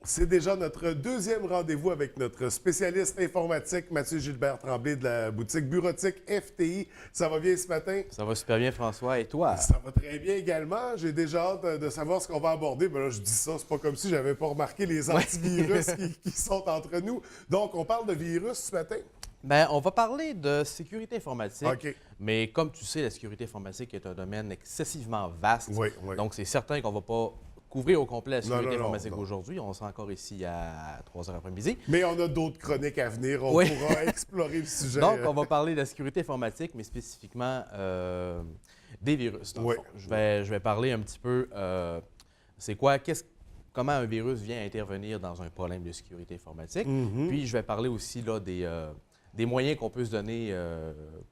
C'est déjà notre deuxième rendez-vous avec notre spécialiste informatique, Mathieu Gilbert Tremblay de la boutique bureautique FTI. Ça va bien ce matin? Ça va super bien, François. Et toi? Ça va très bien également. J'ai déjà hâte de savoir ce qu'on va aborder. Ben là, je dis ça, c'est pas comme si j'avais pas remarqué les antivirus qui sont entre nous. Donc, on parle de virus ce matin? Bien, on va parler de sécurité informatique. OK. Mais comme tu sais, la sécurité informatique est un domaine excessivement vaste. Oui, oui. Donc, c'est certain qu'on ne va pas couvrir au complet la sécurité non, informatique non. aujourd'hui. On sera encore ici à 3 h après-midi. Mais on a d'autres chroniques à venir. On Oui. pourra explorer le sujet. Donc, on va parler de la sécurité informatique, mais spécifiquement des virus. Dans le Oui. fond. Je vais parler un petit peu, c'est quoi, comment un virus vient intervenir dans un problème de sécurité informatique. Puis, je vais parler aussi là, des moyens qu'on peut se donner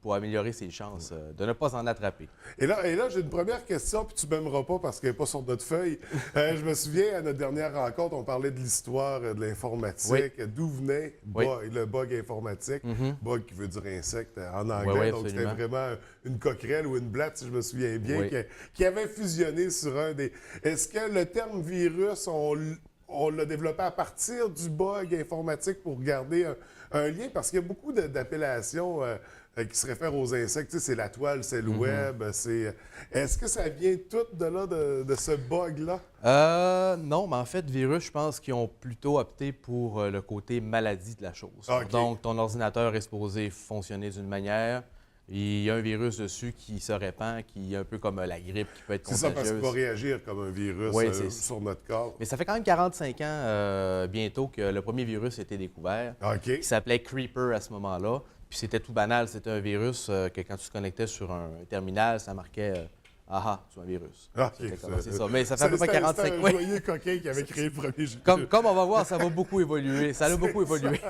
pour améliorer ses chances de ne pas en attraper. Et là j'ai une première question, puis tu m'aimeras pas parce qu'elle n'est pas sur notre feuille. Je me souviens, à notre dernière rencontre, on parlait de l'histoire de l'informatique, d'où venait le bug informatique. Bug qui veut dire insecte en anglais, donc c'était vraiment une coquerelle ou une blatte, si je me souviens bien, qui avait fusionné sur un des... Est-ce que le terme virus, on l'a développé à partir du bug informatique pour garder un lien? Parce qu'il y a beaucoup d'appellations qui se réfèrent aux insectes. Tu sais, c'est la toile, c'est le web. Est-ce que ça vient tout de là, de ce bug-là? Non, mais en fait, virus, je pense qu'ils ont plutôt opté pour le côté maladie de la chose. Okay. Donc, ton ordinateur est supposé fonctionner d'une manière. Il y a un virus dessus qui se répand, qui est un peu comme la grippe, qui peut être contagieuse. C'est ça, parce qu'il va réagir comme un virus sur notre corps. Mais ça fait quand même 45 ans bientôt que le premier virus a été découvert, qui s'appelait Creeper à ce moment-là. Puis c'était tout banal, c'était un virus que quand tu te connectais sur un terminal, ça marquait « Ah, tu as un virus ». C'est ça, mais ça fait à peu près 45 ans. C'est un joyeux coquin qui avait créé le premier jeu. Comme on va voir, ça va beaucoup évoluer. Ça a beaucoup évolué.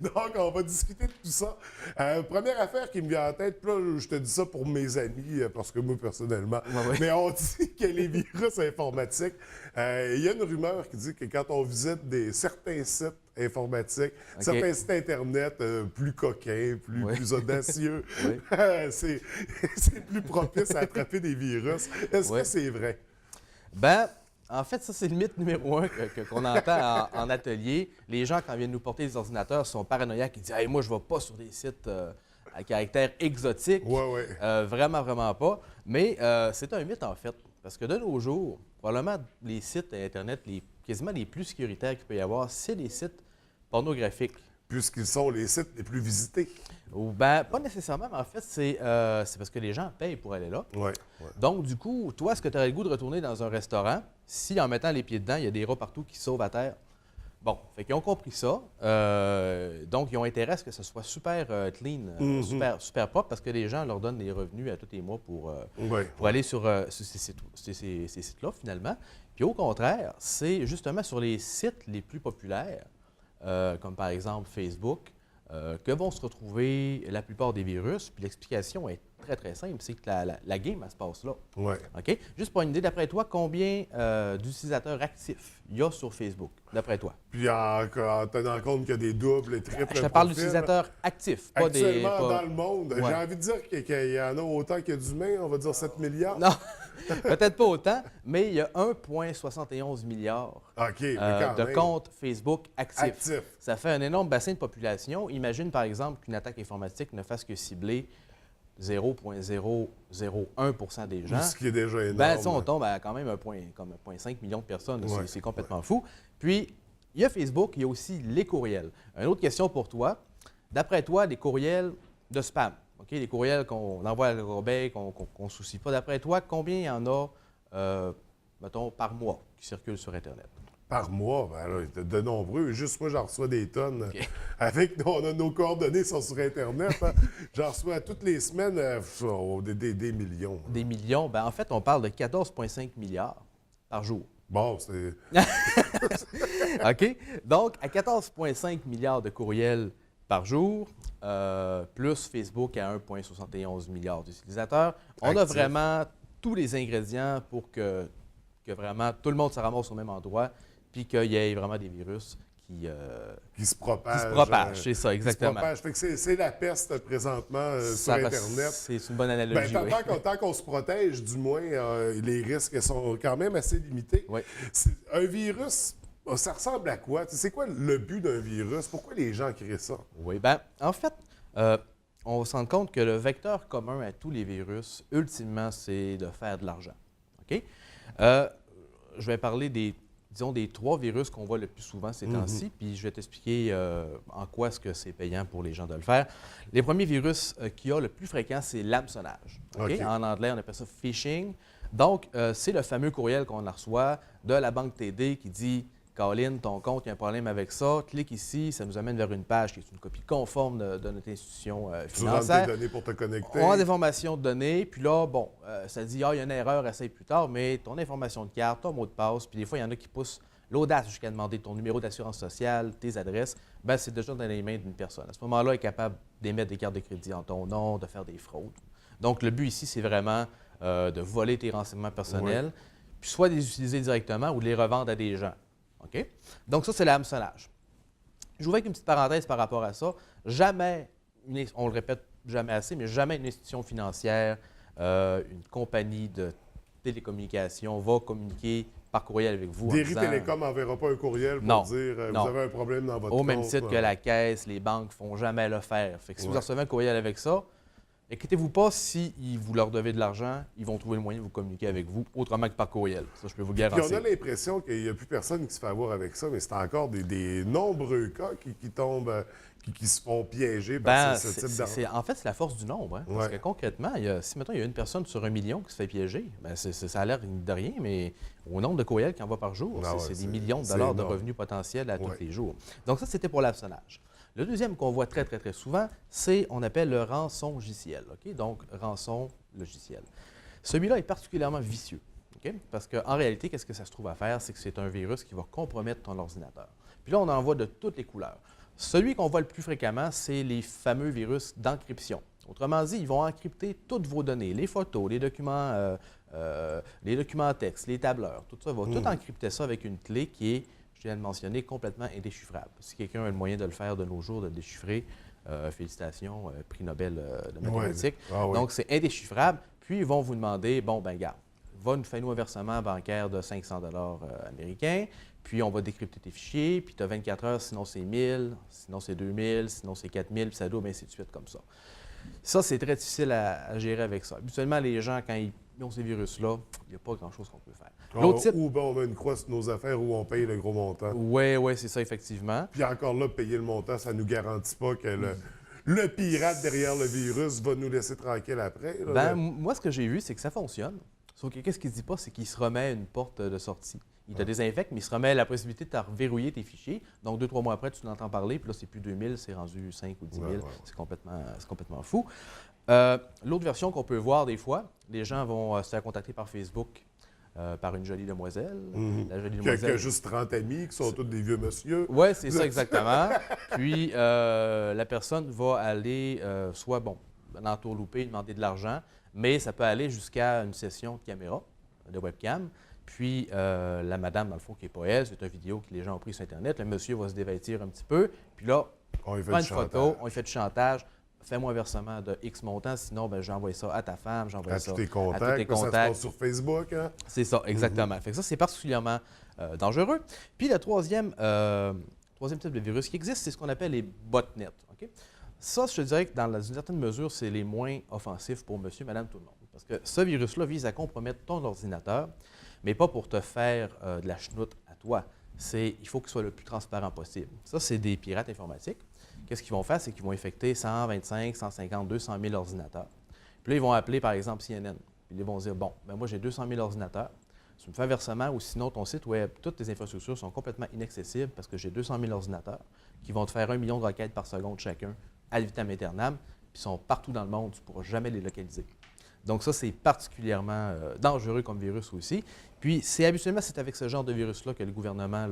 Donc, on va discuter de tout ça. Première affaire qui me vient en tête, puis là, je te dis ça pour mes amis, parce que moi, personnellement, mais on dit que les virus informatiques, il y a une rumeur qui dit que quand on visite certains sites informatiques, certains sites Internet plus coquins, plus audacieux, c'est plus propice à attraper des virus. Est-ce que c'est vrai? Ben, en fait, ça, c'est le mythe numéro un qu'on entend en atelier. Les gens, quand ils viennent nous porter des ordinateurs, sont paranoïaques. Ils disent hey, « moi, je ne vais pas sur des sites à caractère exotique. » Vraiment, vraiment pas. Mais c'est un mythe, en fait. Parce que de nos jours, probablement, les sites Internet quasiment les plus sécuritaires qu'il peut y avoir, c'est les sites pornographiques. Puisqu'ils sont les sites les plus visités. Ben, pas nécessairement, mais en fait, c'est parce que les gens payent pour aller là. Donc, du coup, toi, est-ce que tu aurais le goût de retourner dans un restaurant si, en mettant les pieds dedans, il y a des rats partout qui sauvent à terre? Bon, fait qu'ils ont compris ça. Donc, ils ont intérêt à ce que ce soit super clean, super propre, parce que les gens leur donnent des revenus à tous les mois pour aller sur ces sites-là, finalement. Puis, au contraire, c'est justement sur les sites les plus populaires, comme par exemple Facebook, que vont se retrouver la plupart des virus. Puis l'explication est très, très simple. C'est que la game, elle se passe là. OK? Juste pour une idée, d'après toi, combien d'utilisateurs actifs il y a sur Facebook, d'après toi? Puis en tenant compte qu'il y a des doubles et triples Je te parle d'utilisateurs actifs, pas des... Actuellement, dans le monde, j'ai envie de dire qu'il y en a autant qu'il y a d'humains, on va dire 7 milliards. Non, peut-être pas autant, mais il y a 1,71 milliard de comptes Facebook actifs. Ça fait un énorme bassin de population. Imagine, par exemple, qu'une attaque informatique ne fasse que cibler 0,001 des gens. Ce qui est déjà énorme. Ben, on tombe à quand même 1,5 million de personnes. C'est complètement fou. Puis, il y a Facebook, il y a aussi les courriels. Une autre question pour toi. D'après toi, les courriels de spam, les courriels qu'on envoie à la corbeille, qu'on ne soucie pas, d'après toi, combien il y en a, mettons, par mois qui circulent sur Internet? Par mois, ben là, de nombreux. Juste moi, j'en reçois des tonnes. On a nos coordonnées sont sur Internet. J'en reçois toutes les semaines des millions. Des millions? Ben, en fait, on parle de 14,5 milliards par jour. Bon, c'est... OK? Donc, à 14,5 milliards de courriels par jour, plus Facebook à 1,71 milliard d'utilisateurs, on a vraiment tous les ingrédients pour que vraiment tout le monde se ramasse au même endroit puis qu'il y ait vraiment des virus qui se propage. Qui se propage, c'est ça, exactement. Fait que c'est la peste présentement sur Internet. C'est une bonne analogie, Tant qu'on se protège, du moins, les risques sont quand même assez limités. Oui. Un virus, ça ressemble à quoi? C'est quoi le but d'un virus? Pourquoi les gens créent ça? Oui, bien, en fait, on va se rendre compte que le vecteur commun à tous les virus, ultimement, c'est de faire de l'argent. OK? Je vais parler des 3 virus qu'on voit le plus souvent ces temps-ci, puis je vais t'expliquer en quoi est-ce que c'est payant pour les gens de le faire. Les premiers virus qu'il y a le plus fréquent, c'est l'hameçonnage. Okay? En anglais, on appelle ça phishing. Donc, c'est le fameux courriel qu'on reçoit de la banque TD qui dit « Caroline, ton compte, il y a un problème avec ça. Clique ici, ça nous amène vers une page qui est une copie conforme de notre institution financière. » Tu rentres tes données pour te connecter. On a des informations de données, puis là, bon, ça dit « Ah, il y a une erreur, essaye plus tard, mais ton information de carte, ton mot de passe, puis des fois, il y en a qui poussent l'audace jusqu'à demander ton numéro d'assurance sociale, tes adresses, bien, c'est déjà dans les mains d'une personne. À ce moment-là, elle est capable d'émettre des cartes de crédit en ton nom, de faire des fraudes. Donc, le but ici, c'est vraiment de voler tes renseignements personnels, puis soit de les utiliser directement ou de les revendre à des gens. OK? Donc, ça, c'est l'hameçonnage. Je vous fais une petite parenthèse par rapport à ça. Jamais, on le répète jamais assez, mais jamais une institution financière, une compagnie de télécommunications va communiquer par courriel avec vous. Derry Télécom n'enverra pas un courriel pour dire vous avez un problème dans votre compte. Au même titre que la Caisse, les banques ne font jamais le faire. Fait que si vous recevez un courriel avec ça, inquiétez-vous pas, si vous leur devez de l'argent, ils vont trouver le moyen de vous communiquer avec vous autrement que par courriel. Ça, je peux vous garantir. Puis on a l'impression qu'il n'y a plus personne qui se fait avoir avec ça, mais c'est encore des nombreux cas qui tombent, qui se font piéger par ce type d'argent. En fait, c'est la force du nombre. Hein? Parce que concrètement, si maintenant il y a une personne sur 1 million qui se fait piéger, bien, ça a l'air de rien, mais au nombre de courriels qu'il envoie par jour, c'est des millions de dollars de revenus potentiels à tous les jours. Donc ça, c'était pour l'hameçonnage. Le deuxième qu'on voit très, très, très souvent, c'est on appelle le rançon logiciel. Okay? Donc, rançon logiciel. Celui-là est particulièrement vicieux. Okay? Parce qu'en réalité, qu'est-ce que ça se trouve à faire? C'est que c'est un virus qui va compromettre ton ordinateur. Puis là, on en voit de toutes les couleurs. Celui qu'on voit le plus fréquemment, c'est les fameux virus d'encryption. Autrement dit, ils vont encrypter toutes vos données, les photos, les documents textes, les tableurs, tout ça. Ils vont tout encrypter ça avec une clé qui est, je viens de mentionner, complètement indéchiffrable. Si quelqu'un a le moyen de le faire de nos jours, de le déchiffrer, félicitations, prix Nobel de mathématiques. Donc, c'est indéchiffrable. Puis, ils vont vous demander, bon, ben garde, fais-nous un versement bancaire de 500 $ américains, puis on va décrypter tes fichiers, puis tu as 24 heures, sinon c'est 1000, sinon c'est 2000, sinon c'est 4000, puis ça double, ainsi de suite, comme ça. Ça, c'est très difficile à gérer avec ça. Habituellement, les gens, quand ils ont ces virus-là, il n'y a pas grand-chose qu'on peut faire. Ou bien on met une croix sur nos affaires où on paye le gros montant. Oui, c'est ça, effectivement. Puis encore là, payer le montant, ça ne nous garantit pas que le pirate derrière le virus va nous laisser tranquille après. Là. Moi, ce que j'ai vu, c'est que ça fonctionne. Sauf que qu'est-ce qu'il ne dit pas, c'est qu'il se remet une porte de sortie. Il te désinfecte, mais il se remet la possibilité de te verrouiller tes fichiers. Donc, 2-3 mois après, tu l'entends parler, puis là, c'est plus 2000, c'est rendu 5 ou 10 000. C'est complètement fou. L'autre version qu'on peut voir des fois, les gens vont se faire contacter par Facebook par une jolie demoiselle. La jolie demoiselle. Qui a juste 30 amis, qui sont tous des vieux monsieur. Oui, c'est ça, exactement. Puis, la personne va aller soit, l'entourlouper, demander de l'argent, mais ça peut aller jusqu'à une session de caméra, de webcam. Puis, la madame, dans le fond, qui n'est pas elle, c'est une vidéo que les gens ont pris sur Internet. Le monsieur va se dévêtir un petit peu. Puis là, on prend une photo, on lui fait du chantage. Fais-moi un versement de X montant, sinon, j'envoie ça à ta femme, j'envoie ça à tous tes contacts. Ça se passe sur Facebook, hein? C'est ça, exactement. Fait que ça, c'est particulièrement dangereux. Puis, le troisième type de virus qui existe, c'est ce qu'on appelle les botnets. Okay? Ça, je te dirais que dans une certaine mesure, c'est les moins offensifs pour monsieur, madame, tout le monde. Parce que ce virus-là vise à compromettre ton ordinateur, mais pas pour te faire de la chenoute à toi. Il faut qu'il soit le plus transparent possible. Ça, c'est des pirates informatiques. Qu'est-ce qu'ils vont faire? C'est qu'ils vont infecter 125, 150, 200 000 ordinateurs. Puis là, ils vont appeler, par exemple, CNN. Puis ils vont dire, bon, moi, j'ai 200 000 ordinateurs. Tu me fais un versement ou sinon, ton site web, toutes tes infrastructures sont complètement inaccessibles parce que j'ai 200 000 ordinateurs qui vont te faire 1 million de requêtes par seconde chacun ad vitam aeternam, puis ils sont partout dans le monde. Tu ne pourras jamais les localiser. Donc ça, c'est particulièrement dangereux comme virus aussi. Puis, habituellement, c'est avec ce genre de virus-là que le gouvernement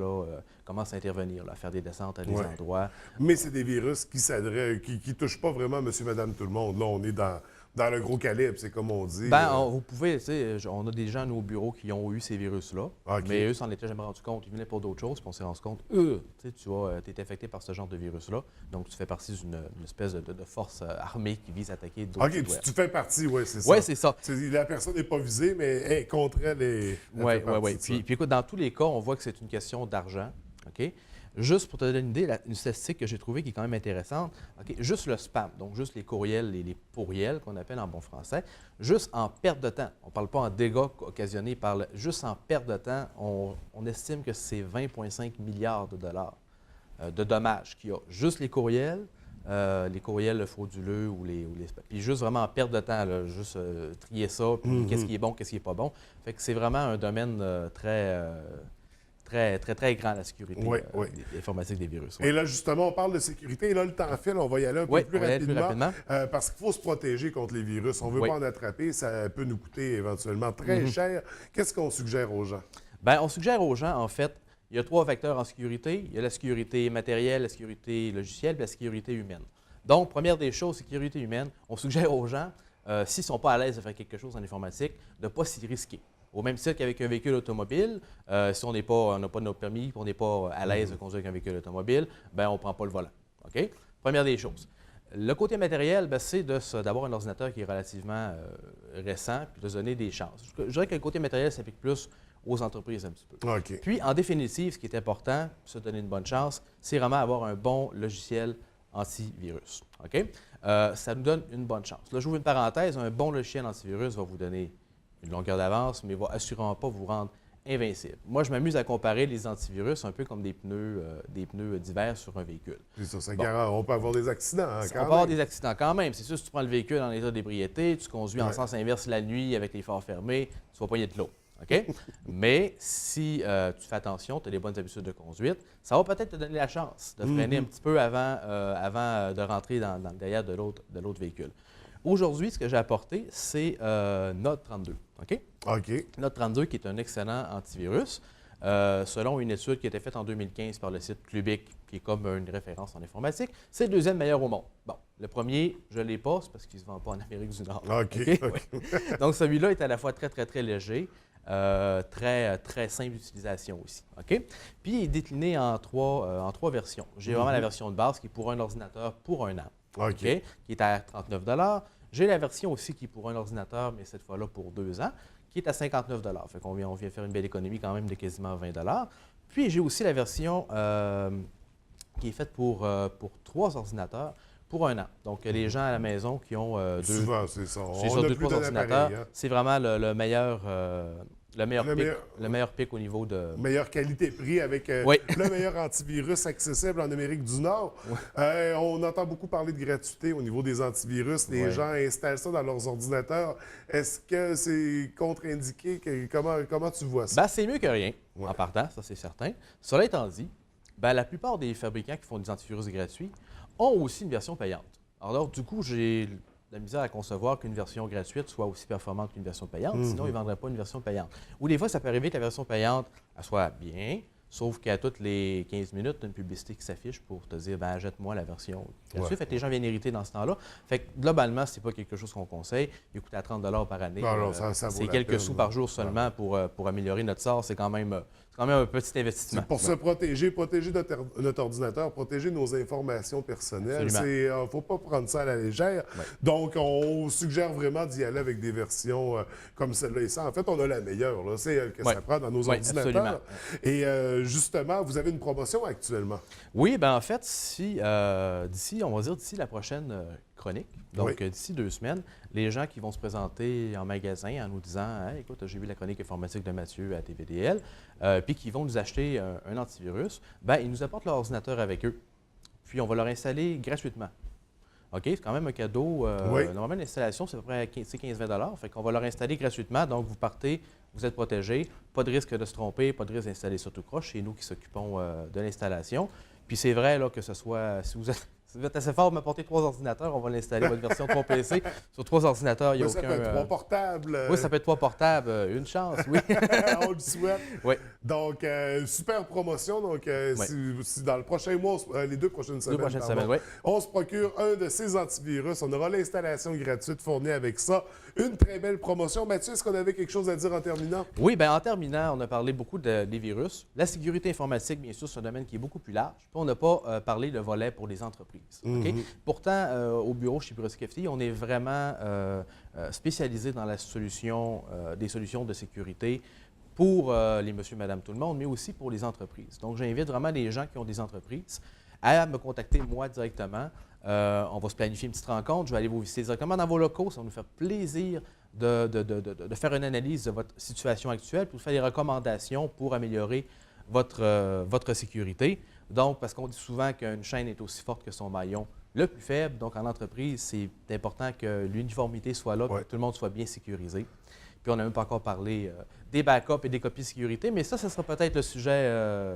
commence à intervenir, à faire des descentes à des endroits. Mais c'est des virus qui ne touchent pas vraiment monsieur, madame, tout le monde. Là, on est dans Dans le gros calibre, c'est comme on dit. Vous pouvez, tu sais, on a des gens à nos bureaux qui ont eu ces virus-là, mais eux s'en étaient jamais rendus compte. Ils venaient pour d'autres choses, puis on s'est rendu compte, tu es affecté par ce genre de virus-là, donc tu fais partie d'une espèce de force armée qui vise à attaquer d'autres OK, tu fais partie, oui, c'est ça. Oui, c'est ça. La personne n'est pas visée, mais elle, contre elle, Oui. Puis écoute, dans tous les cas, on voit que c'est une question d'argent, OK? Juste pour te donner une idée, une statistique que j'ai trouvée qui est quand même intéressante, juste le spam, donc juste les courriels, les pourriels qu'on appelle en bon français, juste en perte de temps, on ne parle pas en dégâts occasionnés juste en perte de temps, on estime que c'est 20,5 milliards de dollars de dommages qu'il y a. Juste les courriels frauduleux ou les puis juste vraiment en perte de temps, là, juste trier ça, puis qu'est-ce qui est bon, qu'est-ce qui n'est pas bon. Fait que c'est vraiment un domaine très grand, la sécurité informatique des virus. Et là, justement, on parle de sécurité. Et là, le temps file, on va y aller un peu plus rapidement. Parce qu'il faut se protéger contre les virus. On ne veut pas en attraper. Ça peut nous coûter éventuellement très cher. Qu'est-ce qu'on suggère aux gens? Bien, on suggère aux gens, en fait, il y a 3 facteurs en sécurité. Il y a la sécurité matérielle, la sécurité logicielle et la sécurité humaine. Donc, première des choses, sécurité humaine, on suggère aux gens, s'ils ne sont pas à l'aise de faire quelque chose en informatique, de ne pas s'y risquer. Au même titre qu'avec un véhicule automobile, si on n'a pas notre permis et on n'est pas à l'aise de conduire avec un véhicule automobile, bien, on ne prend pas le volant. OK? Première des choses. Le côté matériel, c'est d'avoir un ordinateur qui est relativement récent puis de se donner des chances. Je dirais que le côté matériel s'applique plus aux entreprises un petit peu. Okay. Puis, en définitive, ce qui est important, pour se donner une bonne chance, c'est vraiment avoir un bon logiciel antivirus. OK? Ça nous donne une bonne chance. Là, j'ouvre une parenthèse, un bon logiciel antivirus va vous donner une longueur d'avance, mais ne va assurément pas vous rendre invincible. Moi, je m'amuse à comparer les antivirus un peu comme des pneus d'hiver sur un véhicule. On peut avoir des accidents. On peut avoir des accidents quand même. C'est sûr, si tu prends le véhicule en état d'ébriété, tu conduis en sens inverse la nuit avec les phares fermés, tu vas pogner de l'eau. OK? Mais si tu fais attention, tu as des bonnes habitudes de conduite, ça va peut-être te donner la chance de freiner un petit peu avant de rentrer derrière de l'autre véhicule. Aujourd'hui, ce que j'ai apporté, c'est Node 32. OK? Node 32, qui est un excellent antivirus, selon une étude qui a été faite en 2015 par le site Clubic, qui est comme une référence en informatique. C'est le 2e meilleur au monde. Bon, le premier, je ne l'ai pas, c'est parce qu'il ne se vend pas en Amérique du Nord. OK. Donc, celui-là est à la fois très, très, très léger, très simple d'utilisation aussi. OK? Puis, il est décliné en trois versions. J'ai vraiment la version de base qui est pour un ordinateur pour 1 an. OK? Qui est à 39 $. J'ai la version aussi qui est pour un ordinateur, mais cette fois-là pour 2 ans, qui est à 59 $. Fait qu'on vient faire une belle économie quand même de quasiment 20 $. Puis j'ai aussi la version qui est faite pour 3 ordinateurs pour 1 an. Donc les gens à la maison qui ont souvent, c'est ça. C'est ça, 2-3 ordinateurs. C'est vraiment le meilleur pic au niveau de... Meilleure qualité-prix avec le meilleur antivirus accessible en Amérique du Nord. On entend beaucoup parler de gratuité au niveau des antivirus. Les gens installent ça dans leurs ordinateurs. Est-ce que c'est contre-indiqué? Comment tu vois ça? C'est mieux que rien, en partant, ça c'est certain. Cela étant dit, la plupart des fabricants qui font des antivirus gratuits ont aussi une version payante. Alors du coup, j'ai la misère à concevoir qu'une version gratuite soit aussi performante qu'une version payante, sinon ils ne vendraient pas une version payante. Ou des fois, ça peut arriver que la version payante elle soit bien, sauf qu'à toutes les 15 minutes, tu as une publicité qui s'affiche pour te dire achète-moi la version gratuite. Fait que les gens viennent hériter dans ce temps-là. Fait que globalement, ce n'est pas quelque chose qu'on conseille. Il coûte à 30 $ par année. C'est quelques sous par jour seulement pour améliorer notre sort. C'est quand même un petit investissement. C'est pour se protéger notre ordinateur, protéger nos informations personnelles. Il ne faut pas prendre ça à la légère. Donc, on suggère vraiment d'y aller avec des versions comme celle-là. Et ça, en fait, on a la meilleure. C'est elle que ça prend dans nos ordinateurs. Absolument. Et justement, vous avez une promotion actuellement. Oui, en fait, d'ici la prochaine chronique, donc d'ici 2 semaines, les gens qui vont se présenter en magasin en nous disant hey, « Écoute, j'ai vu la chronique informatique de Mathieu à TVDL puis qui vont nous acheter un antivirus, ils nous apportent leur ordinateur avec eux. Puis on va leur installer gratuitement. OK? C'est quand même un cadeau. Normalement, l'installation, c'est à peu près 15-20 $. Fait qu'on va leur installer gratuitement. Donc, vous partez, vous êtes protégés. Pas de risque de se tromper, pas de risque d'installer ça tout croche. C'est nous qui s'occupons de l'installation. Puis c'est vrai là, que ce soit, si Si vous êtes assez fort, m'apporter 3 ordinateurs, on va l'installer, votre version 3 PC. Sur 3 ordinateurs, il n'y a ça aucun... peut être 3 portables. Oui, ça peut être 3 portables. Une chance, oui. On le souhaite. Oui. Donc, super promotion. Donc, si dans le prochain mois, les 2 prochaines semaines, oui. on se procure un de ces antivirus, on aura l'installation gratuite fournie avec ça. Une très belle promotion. Mathieu, est-ce qu'on avait quelque chose à dire en terminant? Oui, bien en terminant, on a parlé beaucoup des virus. La sécurité informatique, bien sûr, c'est un domaine qui est beaucoup plus large. Puis on n'a pas parlé de volet pour les entreprises. Okay? Pourtant, au bureau chez Bureautique FTI, on est vraiment spécialisé dans la solution, des solutions de sécurité pour les monsieur, madame, tout le monde, mais aussi pour les entreprises. Donc, j'invite vraiment les gens qui ont des entreprises à me contacter moi directement. On va se planifier une petite rencontre. Je vais aller vous visiter directement dans vos locaux. Ça va nous faire plaisir de faire une analyse de votre situation actuelle puis de faire des recommandations pour améliorer votre sécurité. Donc, parce qu'on dit souvent qu'une chaîne est aussi forte que son maillon le plus faible. Donc, en entreprise, c'est important que l'uniformité soit là, que tout le monde soit bien sécurisé. Puis, on n'a même pas encore parlé des backups et des copies de sécurité, mais ça sera peut-être le sujet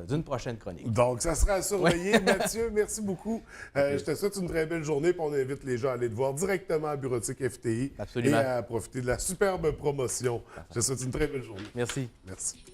d'une prochaine chronique. Donc, ça sera à surveiller. Mathieu, merci beaucoup. Je te souhaite une très belle journée, puis on invite les gens à aller te voir directement à Bureautique FTI. Absolument. Et à profiter de la superbe promotion. Je te souhaite une très belle journée. Merci. Merci.